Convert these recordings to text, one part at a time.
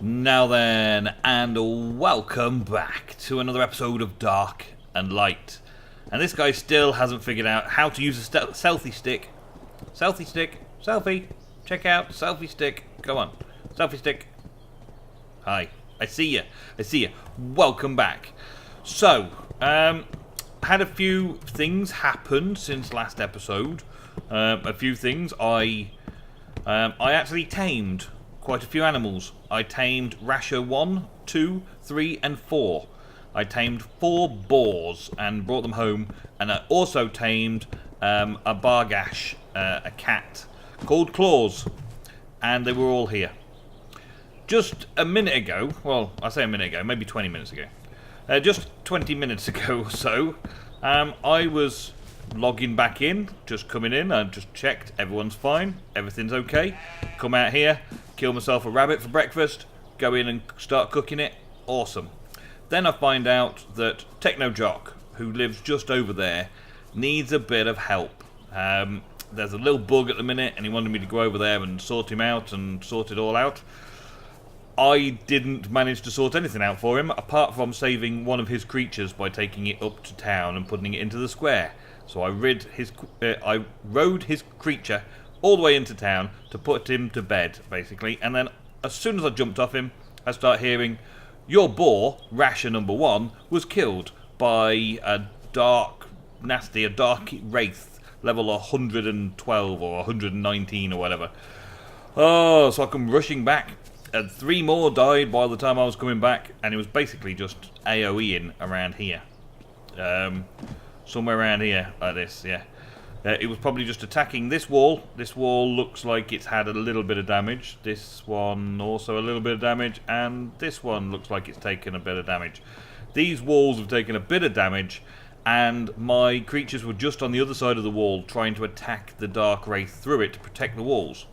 Now then, and welcome back to another episode of Dark and Light. And this guy still hasn't figured out how to use a selfie stick. Selfie stick, selfie, check out, selfie stick, go on, selfie stick. Hi, I see you, welcome back. So, had a few things happen since last episode. A few things, I actually tamed quite a few animals. I tamed Rasher 1, 2, 3 and 4. I tamed 4 boars and brought them home, and I also tamed a bargash, a cat called Claws, and they were all here. Just a minute ago, well, I say a minute ago, maybe 20 minutes ago, just 20 minutes ago or so, I was logging back in, just coming in, I just checked, everyone's fine, everything's okay, come out here, kill myself a rabbit for breakfast, go in and start cooking it, awesome. Then I find out that Technojock, who lives just over there, needs a bit of help. There's a little bug at the minute and he wanted me to go over there and sort him out and sort it all out. I didn't manage to sort anything out for him, apart from saving one of his creatures by taking it up to town and putting it into the square. So I rode his creature all the way into town to put him to bed, basically. And then, as soon as I jumped off him, I start hearing, "Your boar, Rasher number 1, was killed by a dark wraith, level 112 or 119 or whatever." Oh, so I come rushing back, and 3 more died by the time I was coming back, and it was basically just AoEing around here. Somewhere around here, like this, yeah. It was probably just attacking this wall. This wall looks like it's had a little bit of damage. This one also a little bit of damage. And this one looks like it's taken a bit of damage. These walls have taken a bit of damage. And my creatures were just on the other side of the wall trying to attack the Dark Wraith through it to protect the walls.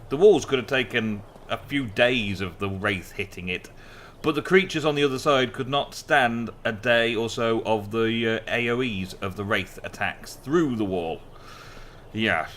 The walls could have taken a few days of the Wraith hitting it. But the creatures on the other side could not stand a day or so of the AoEs of the Wraith attacks through the wall. Yeah.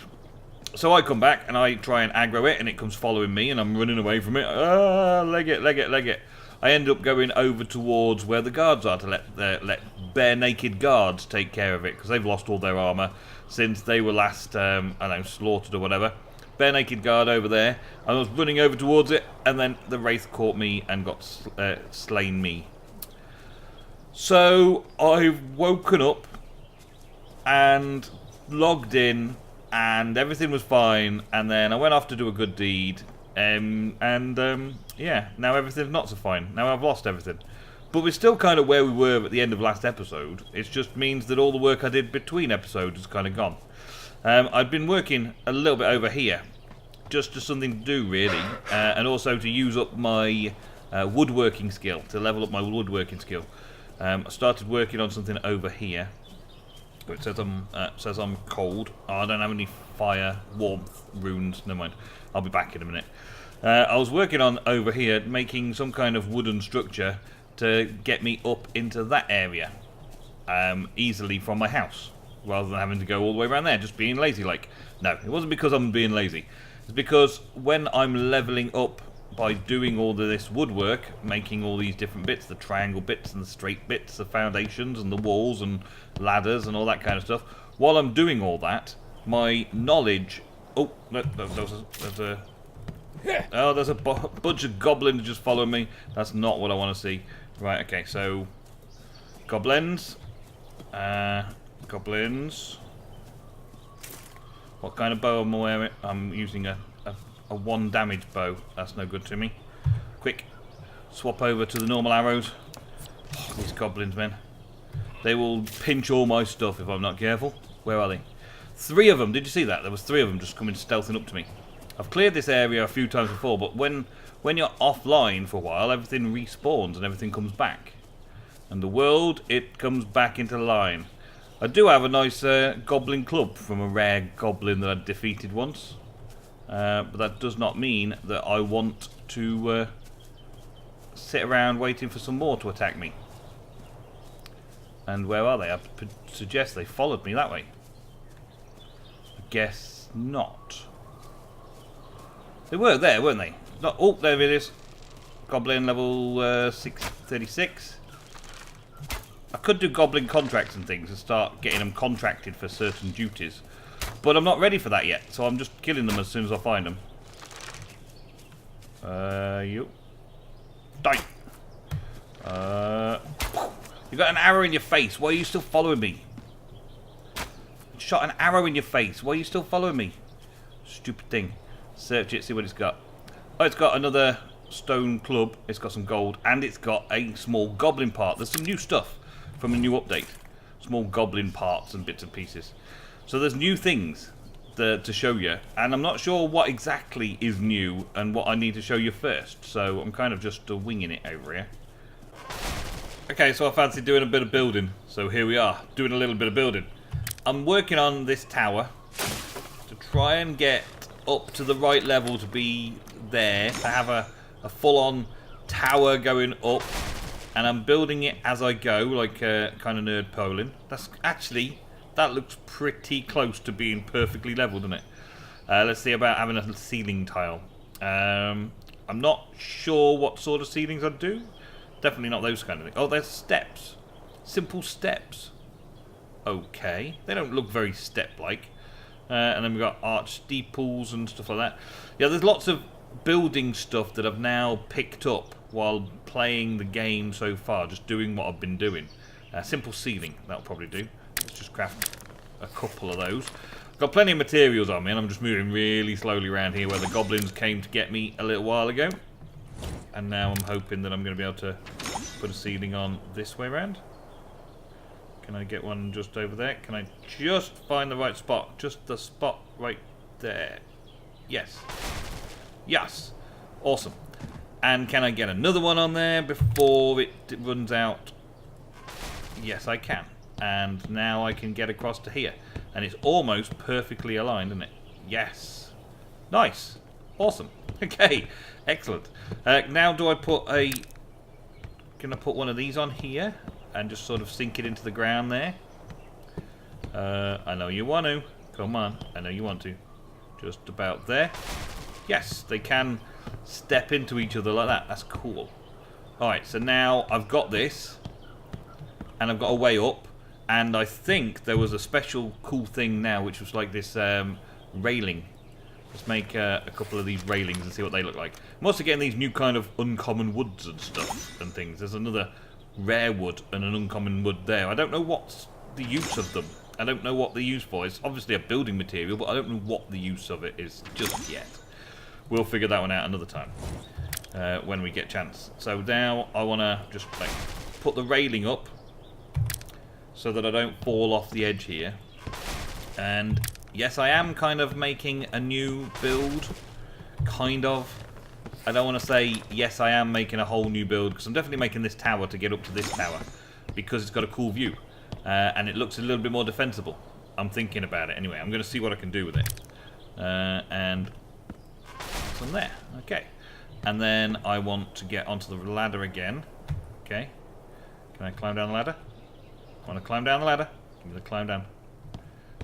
So I come back and I try and aggro it and it comes following me and I'm running away from it. Leg it. I end up going over towards where the guards are to let bare naked guards take care of it because they've lost all their armour since they were last, I don't know, slaughtered or whatever. Bare naked guard over there. I was running over towards it, and then the Wraith caught me and got slain me. So I've woken up and logged in, and everything was fine. And then I went off to do a good deed, yeah, now everything's not so fine. Now I've lost everything, but we're still kind of where we were at the end of last episode. It just means that all the work I did between episodes is kind of gone. I've been working a little bit over here, just as something to do really, and also to use up my woodworking skill, to level up my woodworking skill. I started working on something over here. It says I'm cold. Oh, I don't have any fire, warmth, runes, never mind. I'll be back in a minute. I was working on over here, making some kind of wooden structure to get me up into that area easily from my house, rather than having to go all the way around there, just being lazy like. No, it wasn't because I'm being lazy. It's because when I'm leveling up by doing all of this woodwork, making all these different bits, the triangle bits and the straight bits, the foundations and the walls and ladders and all that kind of stuff, while I'm doing all that, my knowledge... Oh, there's a bunch of goblins just following me. That's not what I want to see. Right, okay, so... Goblins... Goblins. What kind of bow am I wearing? I'm using a 1 damage bow. That's no good to me. Quick, swap over to the normal arrows. Oh, these goblins, man. They will pinch all my stuff if I'm not careful. Where are they? 3 of them. Did you see that? There was 3 of them just coming stealthing up to me. I've cleared this area a few times before, but when you're offline for a while, everything respawns and everything comes back. And the world, it comes back into line. I do have a nice goblin club from a rare goblin that I defeated once. But that does not mean that I want to sit around waiting for some more to attack me. And where are they? I suggest they followed me that way. I guess not. They were there, weren't they? Not, oh, there it is. Goblin level 36. I could do goblin contracts and things and start getting them contracted for certain duties. But I'm not ready for that yet, so I'm just killing them as soon as I find them. You. Die! You got an arrow in your face. Why are you still following me? Shot an arrow in your face. Why are you still following me? Stupid thing. Search it, see what it's got. Oh, it's got another stone club. It's got some gold. And it's got a small goblin part. There's some new stuff from a new update. Small goblin parts and bits and pieces. So there's new things to show you. And I'm not sure what exactly is new and what I need to show you first. So I'm kind of just winging it over here. Okay, so I fancy doing a bit of building. So here we are, doing a little bit of building. I'm working on this tower to try and get up to the right level to be there, to have a full-on tower going up. And I'm building it as I go, like kind of nerd polling. That's actually, that looks pretty close to being perfectly level, doesn't it? Let's see about having a ceiling tile. I'm not sure what sort of ceilings I'd do. Definitely not those kind of things. Oh, there's steps. Simple steps. Okay. They don't look very step-like. And then we've got arch steeples and stuff like that. Yeah, there's lots of building stuff that I've now picked up while playing the game so far. Just doing what I've been doing. Simple ceiling. That'll probably do. Let's just craft a couple of those. I've got plenty of materials on me, and I'm just moving really slowly around here where the goblins came to get me a little while ago. And now I'm hoping that I'm going to be able to put a ceiling on this way around. Can I get one just over there? Can I just find the right spot? Just the spot right there. Yes. Yes. Awesome. And can I get another one on there before it runs out? Yes, I can. And now I can get across to here. And it's almost perfectly aligned, isn't it? Yes. Nice. Awesome. Okay. Excellent. Now do I put a... Can I put one of these on here? And just sort of sink it into the ground there? I know you want to. Come on. I know you want to. Just about there. Yes, they can step into each other like that. That's cool. Alright, so now I've got this. And I've got a way up. And I think there was a special cool thing now, which was like this railing. Let's make a couple of these railings and see what they look like. I'm also getting these new kind of uncommon woods and stuff and things. There's another rare wood and an uncommon wood there. I don't know what's the use of them. I don't know what they're used for. It's obviously a building material, but I don't know what the use of it is just yet. We'll figure that one out another time when we get a chance. So now I want to just like put the railing up so that I don't fall off the edge here. And yes, I am kind of making a new build. Kind of. I don't want to say, yes, I am making a whole new build, because I'm definitely making this tower to get up to this tower, because it's got a cool view, and it looks a little bit more defensible. I'm thinking about it anyway. I'm going to see what I can do with it. And from there. Okay. And then I want to get onto the ladder again. Okay. Can I climb down the ladder? I want to climb down the ladder. Give me the climb down.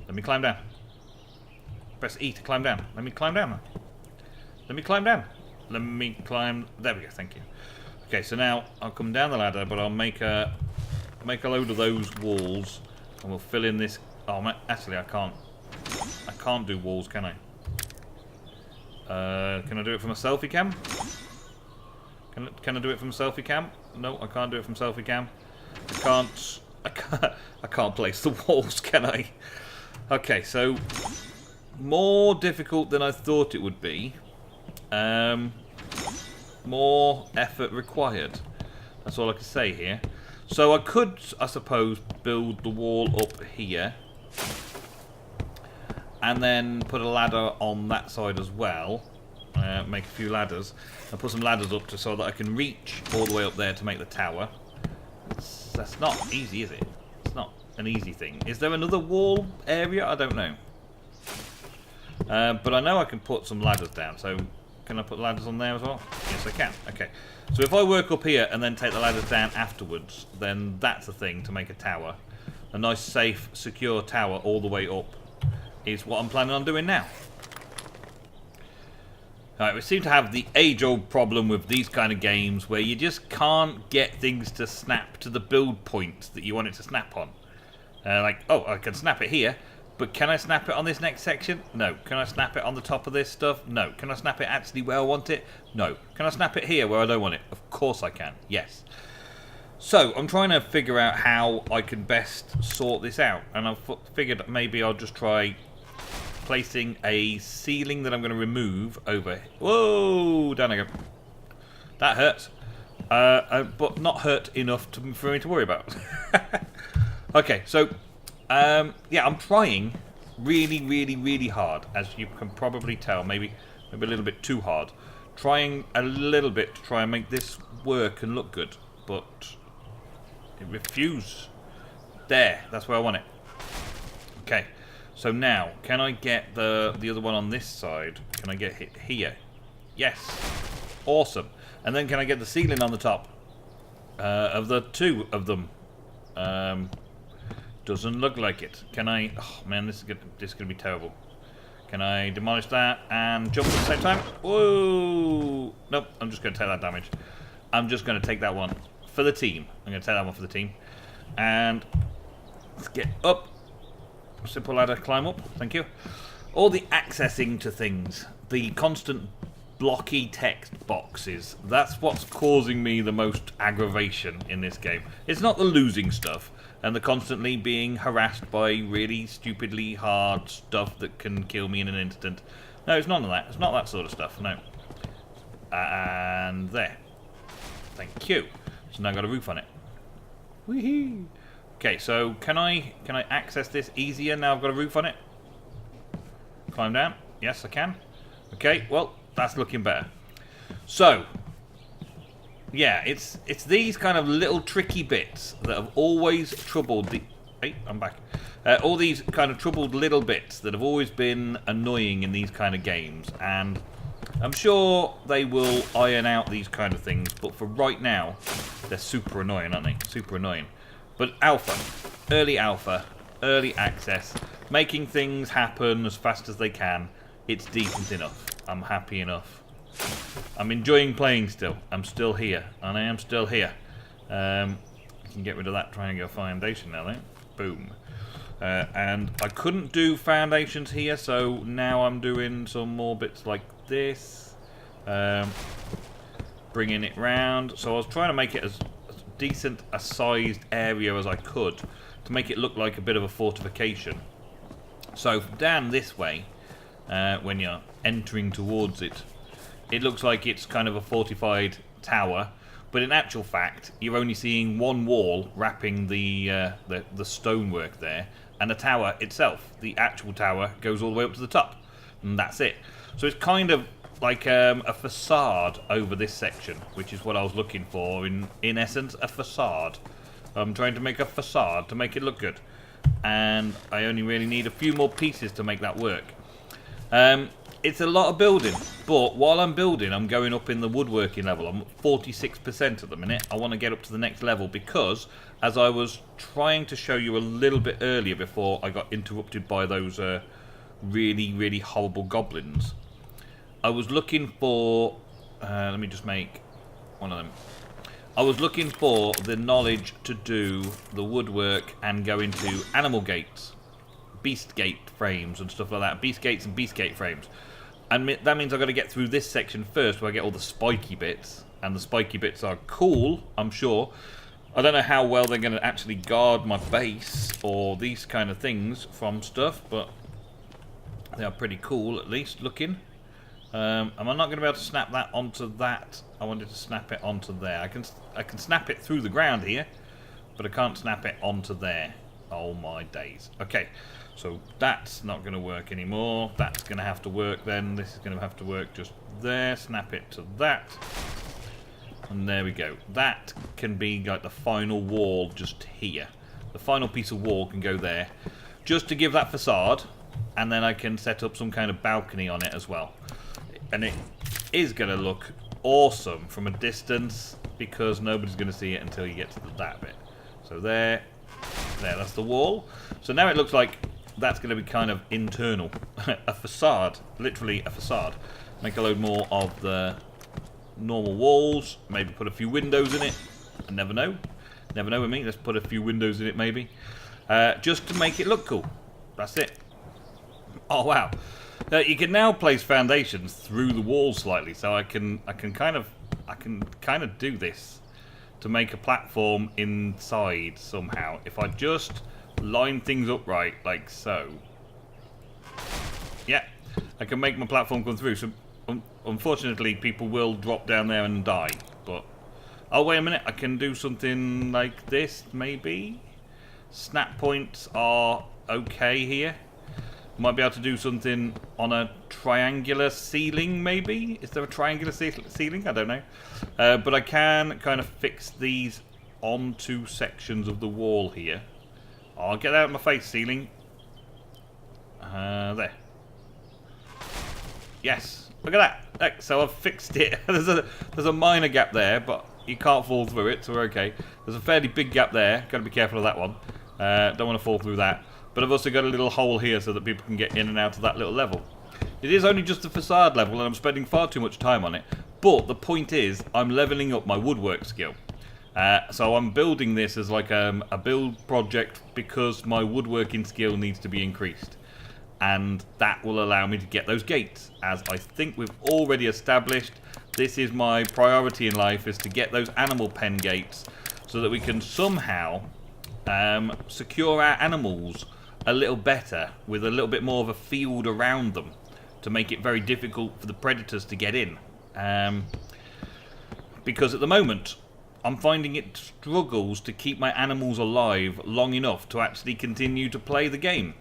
Let me climb down. Press E to climb down. Let me climb down. Let me climb down. Let me climb. There we go. Thank you. Okay, so now I'll come down the ladder, but I'll make a load of those walls, and we'll fill in this. Oh, actually, I can't. I can't do walls, can I? Can I do it from a selfie cam? Can I do it from a selfie cam? No, I can't do it from selfie cam. I can't place the walls, can I? Okay, so more difficult than I thought it would be. More effort required. That's all I can say here. So I could, I suppose, build the wall up here. And then put a ladder on that side as well. Make a few ladders. And put some ladders up so that I can reach all the way up there to make the tower. That's not easy, is it? It's not an easy thing. Is there another wall area? I don't know. But I know I can put some ladders down. So can I put ladders on there as well? Yes, I can. Okay. So if I work up here and then take the ladders down afterwards, then that's a thing to make a tower. A nice, safe, secure tower all the way up is what I'm planning on doing now. Right, we seem to have the age-old problem with these kind of games where you just can't get things to snap to the build point that you want it to snap on. Like, oh, I can snap it here, but can I snap it on this next section? No. Can I snap it on the top of this stuff? No. Can I snap it actually where I want it? No. Can I snap it here where I don't want it? Of course I can. Yes. So, I'm trying to figure out how I can best sort this out. And I've figured that maybe I'll just try placing a ceiling that I'm going to remove over... Whoa! Down I go. That hurts. But not hurt enough for me to worry about. Okay, so... yeah, I'm trying really hard, as you can probably tell. Maybe a little bit too hard. Trying a little bit to try and make this work and look good. But... it refuses. There, that's where I want it. Okay, so now, can I get the other one on this side? Can I get it here? Yes. Awesome. And then can I get the ceiling on the top? Of the two of them. Doesn't look like it. Can I... oh man, this is gonna be terrible. Can I demolish that and jump at the same time? Whoa! Nope, I'm just gonna take that damage. I'm just gonna take that one for the team. I'm gonna take that one for the team. And let's get up. Simple ladder, climb up. Thank you. All the accessing to things, the constant blocky text boxes, that's what's causing me the most aggravation in this game. It's not the losing stuff and the constantly being harassed by really stupidly hard stuff that can kill me in an instant. No, it's none of that. It's not that sort of stuff, no. And there. Thank you. So now I've got a roof on it. Wee-hee. Okay, so can I access this easier now I've got a roof on it? Climb down? Yes, I can. Okay, well, that's looking better. So, yeah, it's these kind of little tricky bits that have always troubled the... Hey, I'm back. All these kind of troubled little bits that have always been annoying in these kind of games, and I'm sure they will iron out these kind of things, but for right now, they're super annoying, aren't they? Super annoying. But early access, making things happen as fast as they can, it's decent enough. I'm happy enough. I'm enjoying playing still. I'm still here, and I am still here. I can get rid of that triangle foundation now, then. Boom. And I couldn't do foundations here, so now I'm doing some more bits like this. Bringing it round. So I was trying to make it as decent a sized area as I could to make it look like a bit of a fortification. So down this way, when you're entering towards it, it looks like it's kind of a fortified tower, but in actual fact you're only seeing one wall wrapping the stonework there, and the tower itself, the actual tower, goes all the way up to the top, and that's it. So it's kind of like a facade over this section, which is what I was looking for. In essence, a facade. I'm trying to make a facade to make it look good, and I only really need a few more pieces to make that work. It's a lot of building, but while I'm building, I'm going up in the woodworking level. I'm at 46% at the minute. I want to get up to the next level because, as I was trying to show you a little bit earlier before I got interrupted by those really horrible goblins, I was looking for... let me just make one of them. I was looking for the knowledge to do the woodwork and go into animal gates, beast gate frames and stuff like that. Beast gates and beast gate frames. And that means I've got to get through this section first where I get all the spiky bits. And the spiky bits are cool, I'm sure. I don't know how well they're going to actually guard my base or these kind of things from stuff, but they are pretty cool at least looking. Am I not going to be able to snap that onto that? I wanted to snap it onto there. I can snap it through the ground here, but I can't snap it onto there. Oh my days. Okay, so that's not going to work anymore. That's going to have to work then. This is going to have to work just there. Snap it to that. And there we go. That can be like the final wall just here. The final piece of wall can go there, just to give that facade, and then I can set up some kind of balcony on it as well. And it is going to look awesome from a distance because nobody's going to see it until you get to that bit. So there, that's the wall. So now it looks like that's going to be kind of internal. A facade, literally a facade. Make a load more of the normal walls. Maybe put a few windows in it. I never know. Never know with me. Let's put a few windows in it maybe. Just to make it look cool. That's it. Oh wow. You can now place foundations through the walls slightly, so I can kind of do this to make a platform inside somehow. If I just line things up right, like so. Yeah, I can make my platform come through. So unfortunately, people will drop down there and die. But oh wait a minute, I can do something like this maybe. Snap points are okay here. Might be able to do something on a triangular ceiling, maybe? Is there a triangular ceiling? I don't know. But I can kind of fix these onto sections of the wall here. I'll get out of my face, ceiling. There. Yes. Look at that. So I've fixed it. There's a minor gap there, but you can't fall through it, so we're okay. There's a fairly big gap there. Got to be careful of that one. Don't want to fall through that. But I've also got a little hole here so that people can get in and out of that little level. It is only just a facade level and I'm spending far too much time on it. But the point is, I'm leveling up my woodwork skill. So I'm building this as like a build project because my woodworking skill needs to be increased. And that will allow me to get those gates. As I think we've already established, this is my priority in life, is to get those animal pen gates so that we can somehow secure our animals a little better with a little bit more of a field around them to make it very difficult for the predators to get in. Because at the moment I'm finding it struggles to keep my animals alive long enough to actually continue to play the game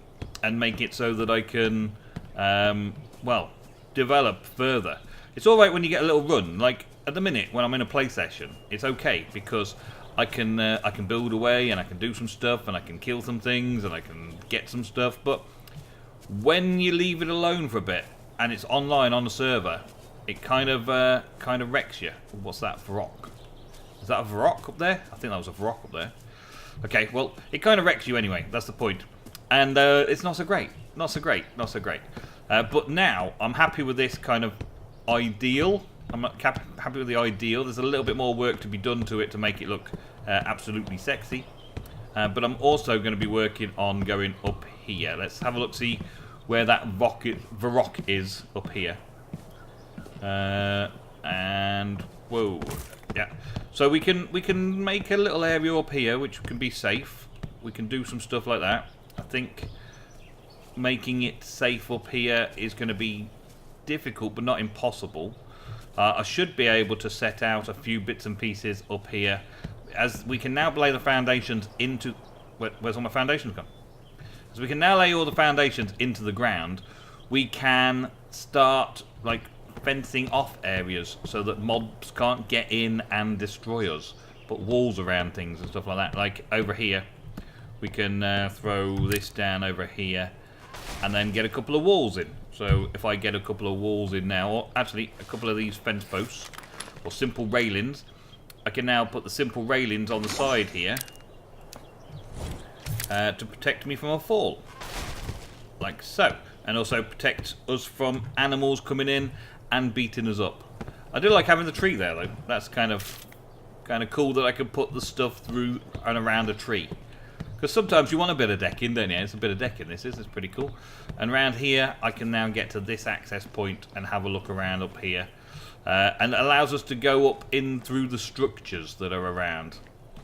and make it so that I can well, develop further. It's alright when you get a little run, like at the minute when I'm in a play session, it's okay because I can build away and I can do some stuff and I can kill some things and I can get some stuff, but when you leave it alone for a bit and it's online on the server, it kind of wrecks you. What's that? Varrock. Is that a Varrock up there? I think that was a Varrock up there. Okay, well, it kind of wrecks you anyway. That's the point. And it's not so great. Not so great. Not so great. But now I'm happy with this kind of ideal. I'm not happy with the ideal. There's a little bit more work to be done to it to make it look absolutely sexy. But I'm also going to be working on going up here. Let's have a look, see where that Varrock is up here. And whoa, yeah. So we can make a little area up here which can be safe. We can do some stuff like that. I think making it safe up here is going to be difficult, but not impossible. I should be able to set out a few bits and pieces up here, as we can now lay the foundations into... Where's all my foundations gone? As we can now lay all the foundations into the ground, we can start like fencing off areas so that mobs can't get in and destroy us. Put walls around things and stuff like that. Like over here, we can throw this down over here and then get a couple of walls in. So if I get a couple of walls in now, or actually a couple of these fence posts or simple railings, I can now put the simple railings on the side here to protect me from a fall, like so, and also protect us from animals coming in and beating us up. I do like having the tree there though. That's kind of cool that I can put the stuff through and around a tree. Because sometimes you want a bit of decking, don't you? It's a bit of decking, this is. It's pretty cool. And around here, I can now get to this access point and have a look around up here. And it allows us to go up in through the structures that are around.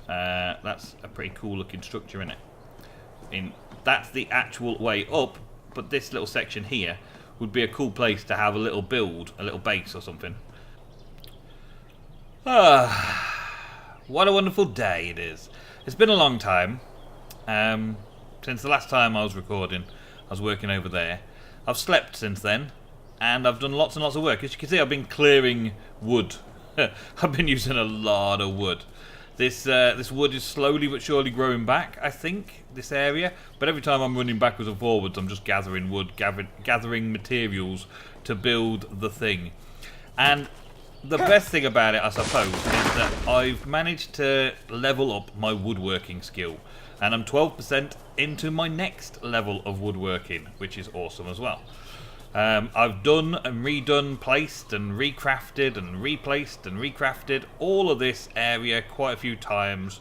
That's a pretty cool looking structure, isn't it? That's the actual way up, but this little section here would be a cool place to have a little build, a little base or something. What a wonderful day it is. It's been a long time. Since the last time I was recording, I was working over there. I've slept since then, and I've done lots and lots of work. As you can see, I've been clearing wood. I've been using a lot of wood. This wood is slowly but surely growing back, I think, this area. But every time I'm running backwards and forwards, I'm just gathering wood, gathering materials to build the thing. And the best thing about it, I suppose, is that I've managed to level up my woodworking skill. And I'm 12% into my next level of woodworking, which is awesome as well. I've done and redone, placed and recrafted and replaced and recrafted all of this area quite a few times,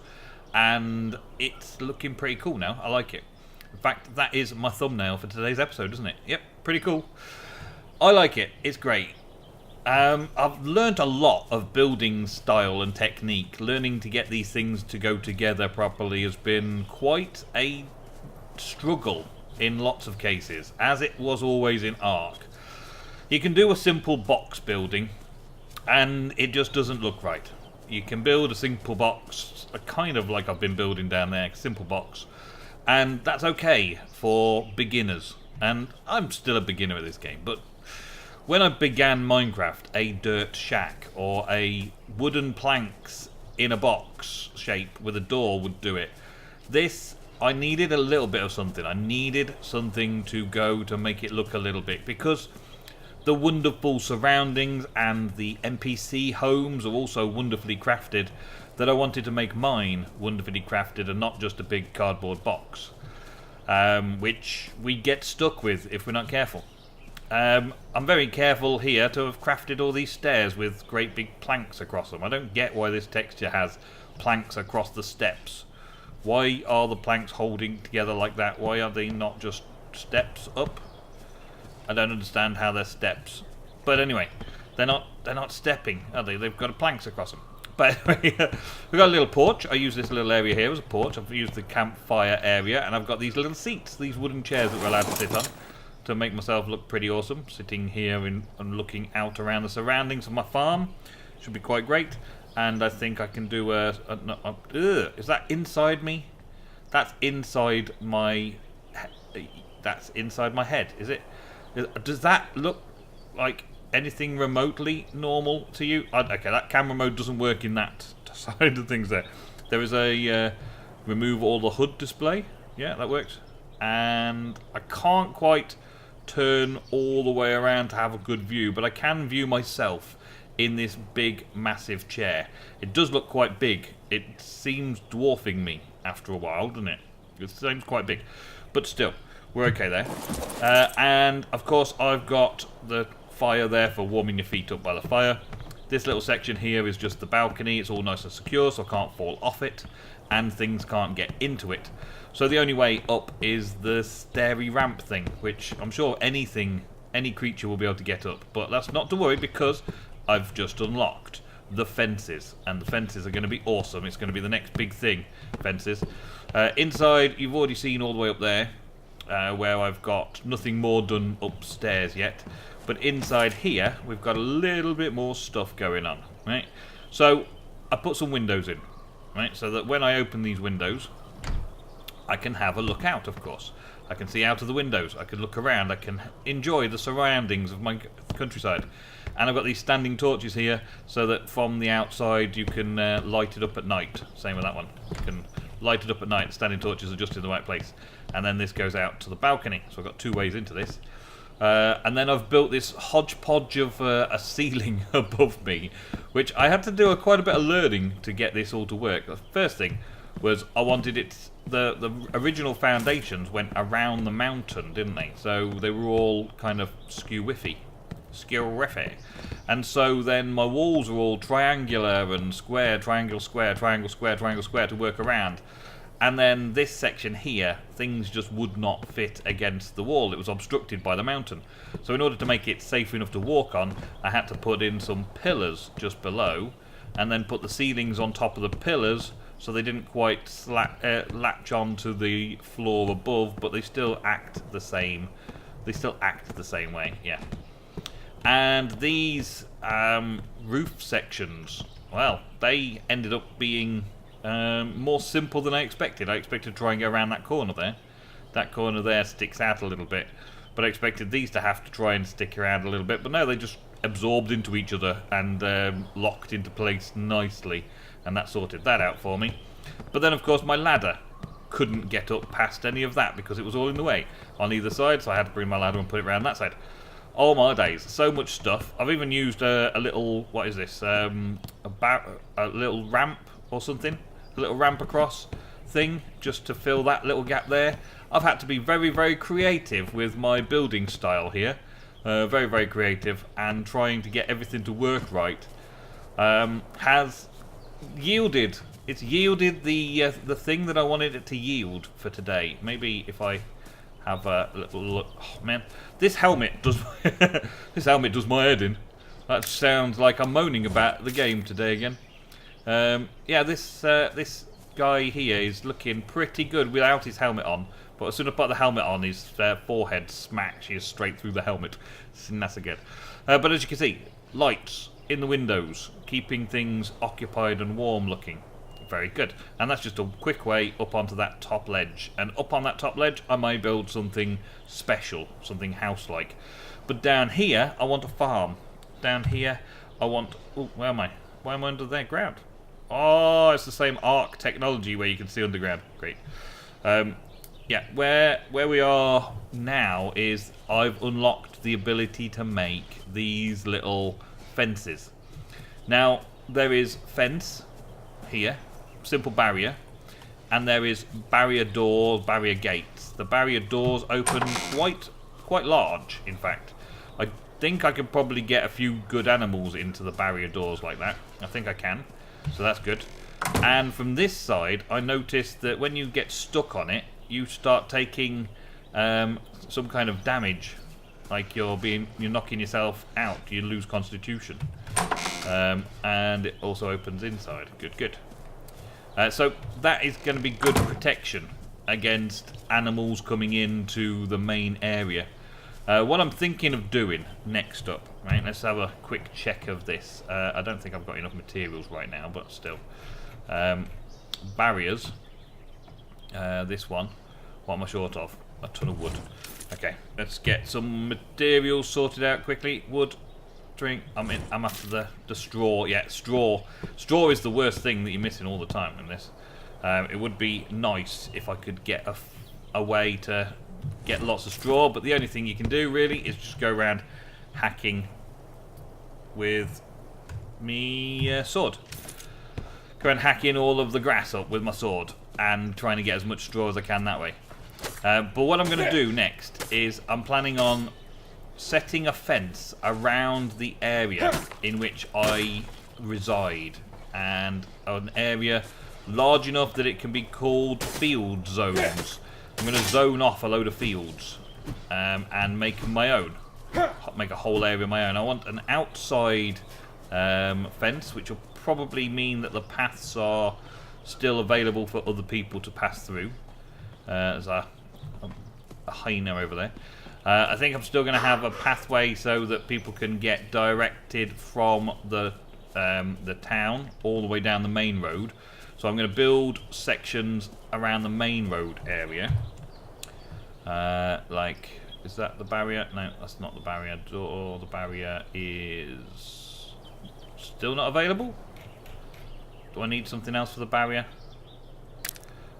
and it's looking pretty cool now. I like it. In fact, that is my thumbnail for today's episode, isn't it? Yep, pretty cool. I like it. It's great. I've learnt a lot of building style and technique. Learning to get these things to go together properly has been quite a struggle in lots of cases, as it was always in Ark. You can do a simple box building, and it just doesn't look right. You can build a simple box, kind of like I've been building down there, simple box, and that's okay for beginners. And I'm still a beginner at this game, but when I began Minecraft, a dirt shack or a wooden planks in a box shape with a door would do it. This, I needed a little bit of something. I needed something to go to make it look a little bit, because the wonderful surroundings and the NPC homes are also wonderfully crafted, that I wanted to make mine wonderfully crafted and not just a big cardboard box, which we get stuck with if we're not careful. I'm very careful here to have crafted all these stairs with great big planks across them. I don't get why this texture has planks across the steps. Why are the planks holding together like that? Why are they not just steps up? I don't understand how they're steps. But anyway, they're not stepping, are they? They've got planks across them. But anyway, we've got a little porch. I use this little area here as a porch. I've used the campfire area, and I've got these little seats, these wooden chairs that we're allowed to sit on, to make myself look pretty awesome, sitting here and looking out around the surroundings of my farm. Should be quite great. And I think I can do is that inside me? That's inside my head, is it? Does that look like anything remotely normal to you? Okay, that camera mode doesn't work in that side of things there. There is a remove all the HUD display. Yeah, that works. And I can't quite turn all the way around to have a good view, but I can view myself in this big massive chair. It does look quite big. It seems dwarfing me after a while, doesn't it? It seems quite big, but still we're okay there. And of course I've got the fire there for warming your feet up by the fire. This little section here is just the balcony. It's all nice and secure, so I can't fall off it and things can't get into it. So the only way up is the stairy ramp thing, which I'm sure any creature will be able to get up. But that's not to worry, because I've just unlocked the fences, and the fences are going to be awesome. It's going to be the next big thing, fences. Inside, you've already seen all the way up there, where I've got nothing more done upstairs yet. But inside here, we've got a little bit more stuff going on, right? So I put some windows in, right? So that when I open these windows, I can have a look out, of course. I can see out of the windows. I can look around. I can enjoy the surroundings of my countryside. And I've got these standing torches here, so that from the outside you can light it up at night. Same with that one. You can light it up at night. Standing torches are just in the right place. And then this goes out to the balcony. So I've got two ways into this. And then I've built this hodgepodge of a ceiling above me, which I had to do quite a bit of learning to get this all to work. The first thing was I wanted it. The original foundations went around the mountain, didn't they? So they were all kind of skew-whiffy. And so then my walls are all triangular and square, triangle, square, triangle, square, triangle, square to work around. And then this section here, things just would not fit against the wall. It was obstructed by the mountain. So in order to make it safe enough to walk on, I had to put in some pillars just below, and then put the ceilings on top of the pillars, so they didn't quite latch on to the floor above, but they still act the same. They still act the same way, yeah. And these roof sections, well, they ended up being more simple than I expected. I expected to try and go around that corner there. That corner there sticks out a little bit, but I expected these to have to try and stick around a little bit, but no, they just absorbed into each other and locked into place nicely, and that sorted that out for me. But then of course my ladder couldn't get up past any of that because it was all in the way on either side, so I had to bring my ladder and put it around that side. Oh my days, so much stuff. I've even used a little, what is this, a little ramp or something, a little ramp across thing, just to fill that little gap there. I've had to be very, very creative with my building style here. very, very creative, and trying to get everything to work right, has yielded. It's yielded the thing that I wanted it to yield for today. Maybe if I have a little look. Oh man, this helmet does this helmet does my head in. That sounds like I'm moaning about the game today again. Yeah, this guy here is looking pretty good without his helmet on. But as soon as I put the helmet on, his forehead smashes straight through the helmet. That's good. But as you can see, lights in the windows, keeping things occupied and warm looking. Very good. And that's just a quick way up onto that top ledge. And up on that top ledge, I may build something special, something house-like. But down here, I want a farm. Down here, I want... Oh, where am I? Why am I under their ground? Oh, it's the same arc technology where you can see underground. Great. Yeah, where we are now is I've unlocked the ability to make these little fences. Now, there is fence here, simple barrier, and there is barrier doors, barrier gates. The barrier doors open quite large, in fact. I think I could probably get a few good animals into the barrier doors like that. I think I can, so that's good. And from this side, I noticed that when you get stuck on it, you start taking some kind of damage, like you're knocking yourself out. You lose constitution, and it also opens inside. Good. So that is going to be good protection against animals coming into the main area. What I'm thinking of doing next up, right? Let's have a quick check of this. I don't think I've got enough materials right now, but still, barriers. This one. What am I short of? A ton of wood. Okay, let's get some materials sorted out quickly. Wood, drink. I'm after the straw. Yeah, straw. Straw is the worst thing that you're missing all the time in this. It would be nice if I could get a way to get lots of straw, but the only thing you can do really is just go around hacking with me sword. Go and hacking all of the grass up with my sword and trying to get as much straw as I can that way. But what I'm going to do next is I'm planning on setting a fence around the area in which I reside, and an area large enough that it can be called field zones. I'm going to zone off a load of fields and make my own. Make a whole area my own. I want an outside fence, which will probably mean that the paths are still available for other people to pass through. There's a hyena over there. I think I'm still going to have a pathway so that people can get directed from the town all the way down the main road. So I'm going to build sections around the main road area. Like, is that the barrier? No, that's not the barrier door. The barrier is still not available. Do I need something else for the barrier?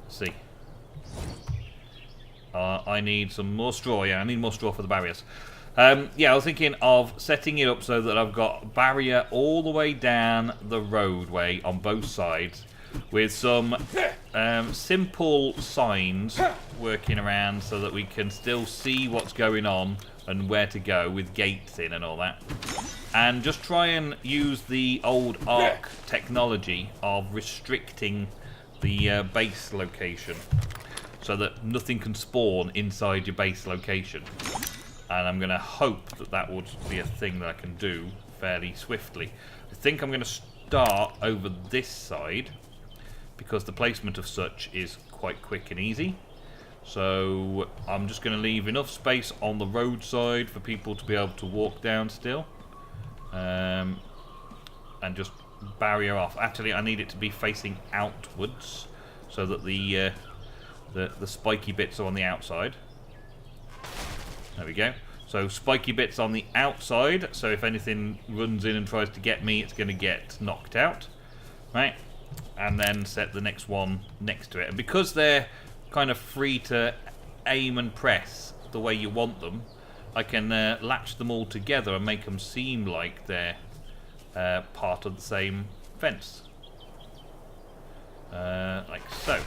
Let's see. I need some more straw. Yeah, I need more straw for the barriers. Yeah, I was thinking of setting it up so that I've got barrier all the way down the roadway on both sides, with some simple signs working around so that we can still see what's going on and where to go, with gates in and all that. And just try and use the old arc technology of restricting the base location so that nothing can spawn inside your base location. And I'm going to hope that that would be a thing that I can do fairly swiftly. I think I'm going to start over this side, because the placement of such is quite quick and easy. So I'm just going to leave enough space on the roadside for people to be able to walk down still, and just barrier off. Actually, I need it to be facing outwards so that the spiky bits are on the outside. There we go. So spiky bits on the outside, so if anything runs in and tries to get me, it's going to get knocked out. Right? And then set the next one next to it. And because they're kind of free to aim and press the way you want them, I can latch them all together and make them seem like they're part of the same fence. Like so.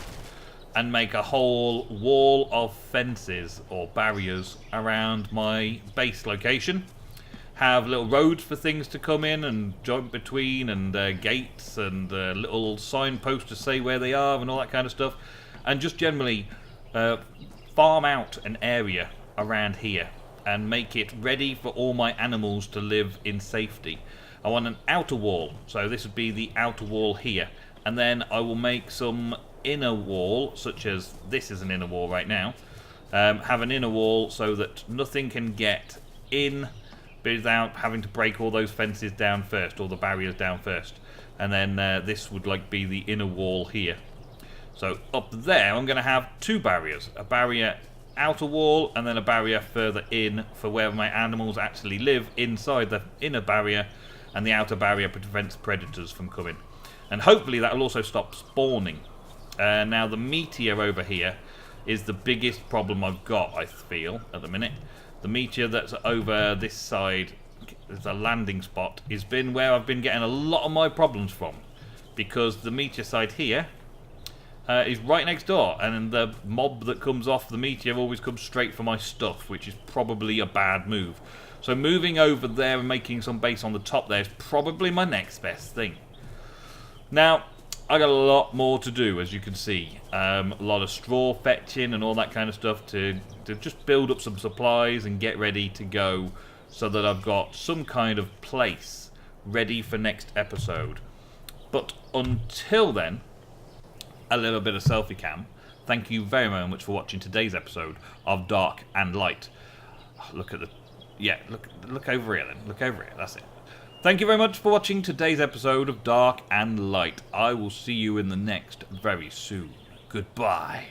and make a whole wall of fences or barriers around my base location. Have little roads for things to come in and jump between, and gates and little signposts to say where they are and all that kind of stuff. And just generally farm out an area around here and make it ready for all my animals to live in safety. I want an outer wall, so this would be the outer wall here. And then I will make some inner wall, such as this is an inner wall right now. Have an inner wall so that nothing can get in without having to break all those fences down first, all the barriers down first. And then this would like be the inner wall here. So up there I'm going to have two barriers, a barrier outer wall and then a barrier further in for where my animals actually live inside the inner barrier, and the outer barrier prevents predators from coming. And hopefully that will also stop spawning. Now the meteor over here is the biggest problem I've got, I feel, at the minute. The meteor that's over this side, the landing spot, has been where I've been getting a lot of my problems from. Because the meteor side here is right next door, and the mob that comes off the meteor always comes straight for my stuff, which is probably a bad move. So moving over there and making some base on the top there is probably my next best thing. Now, I got a lot more to do, as you can see. A lot of straw fetching and all that kind of stuff to just build up some supplies and get ready to go, so that I've got some kind of place ready for next episode. But until then, a little bit of selfie cam. Thank you very, very much for watching today's episode of Dark and Light. Look at the... Yeah, look over here then. Look over here, that's it. Thank you very much for watching today's episode of Dark and Light. I will see you in the next very soon. Goodbye.